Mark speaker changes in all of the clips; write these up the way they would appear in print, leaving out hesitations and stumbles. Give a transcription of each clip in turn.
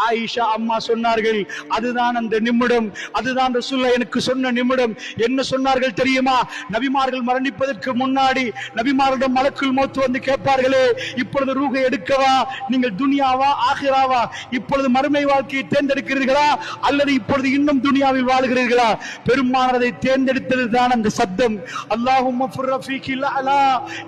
Speaker 1: ஆயிஷா அம்மா சொன்னார்கள், அதுதான் அந்த நிமிடம், அதுதான் ரசூலுல்லாஹ் எனக்கு சொன்ன நிமிடம். என்ன சொன்னார்கள் தெரியுமா? நபிமார்கள் மரணிப்பதற்கு முன்னாடி நபிமார்களிடம் மலக்குல் மௌத் வந்து கேட்பார்களே, இப்பொழுது ரூஹை எடுக்கவா, நீங்கள் துனியாவா ஆகிராவா, இப்பொழுது மறுமை வாழ்க்கையை தேர்ந்தெடுக்கிறீர்களா அல்லது இப்பொழுது இன்னும் துனியாவில் வாழ்கிறீர்களா? பெருமானதை தேர்ந்தெடுத்தது தான் அந்த சப்தம். அல்லாஹும்ம ஃபுர்ரஃபீகில் அலா,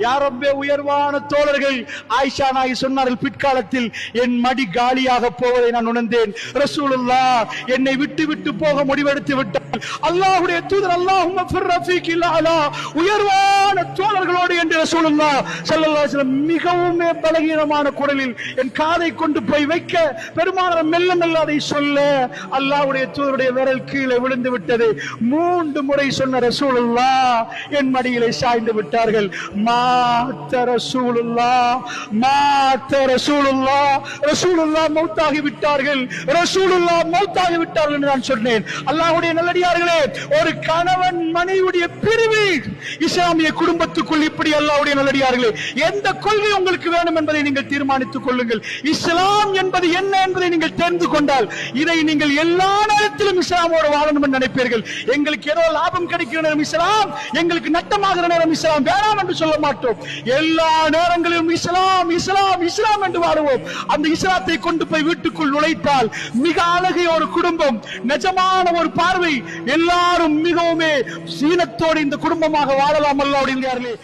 Speaker 1: யா ரப்பே உயர்வான தோழர்கள். ஆயிஷா நாயகி சொன்னார்கள், பிற்காலத்தில் என் மடி காலியாக போவதை நான் உணர்ந்தேன். ரசூலுல்லாஹ் என்னை விட்டு விட்டு போக முடிவெடுத்து விட்டார். அல்லாஹ்வுடைய தூதர் அல்லாஹும்ம ஃபுர்ரஃபீகில் அலா, உயர்வான தோழர்களோடு என்று ரசூலுல்லாஹ் ஸல்லல்லாஹு அலைஹி வஸல்லம் மிகவும் பலகீனமான குரலில் என் காதை கொண்டு போய் வைக்க, பெருமானார் மெல்ல மெல்ல அதை சொல்ல, அல்லாஹ்வுடைய தூதருடைய விரல் கீழே விழுந்து விட்டது. 3 முறை சொன்ன ரசூலுல்லாஹ் என் மடியிலே சாய்ந்து விட்டார்கள். மாத்த ரசூலுல்லாஹ், மாத்த ரசூலுல்லாஹ், ரசூலுல்லாஹ் மௌத்தாகி விட்டார்கள், ரசூலுல்லாஹ் மௌத்தாகி விட்டார்கள் என்று நான் சொன்னேன். அல்லாஹ்வுடைய நல்லடியார்களே, ஒரு கணவன் மனைவியுடைய பிரிவு இஸ்லாமிய குடும்பத்துக்குள் இப்படி. அல்லாஹ்வுடைய நல்லடியார்களே, எந்த கொள்கை உங்களுக்கு வேணும் என்பதை நீங்கள் தீர்மானித்துக் கொள்ளுங்கள். இஸ்லாம் என்பது என்ன என்பதை நீங்கள் தெரிந்து கொண்டால் இதை நீங்கள் எல்லா நேரத்திலும் இஸ்லாமோடு வாழணும் என்று நினைப்பீர்கள். எங்களுக்கு ஏதோ லாபம் கிடைக்கிற நேரம் இஸ்லாம், எங்களுக்கு நட்டமாகிற நேரம் இஸ்லாம் வேணாம் என்று சொல்ல மாட்டோம். எல்லா நேரங்களிலும் இஸ்லாம் இஸ்லாம் இஸ்லாம் என்று வாழுவோம். அந்த இஸ்லாத்தை கொண்டு போய் வீட்டுக்குள் நுழைத்தால் மிக அழகிய ஒரு குடும்பம், நிஜமான ஒரு பார்வை, எல்லாரும் மிகவும் சீனத்தோடு இந்த குடும்பமாக வாழலாம். அல்லாஹ்வுடைய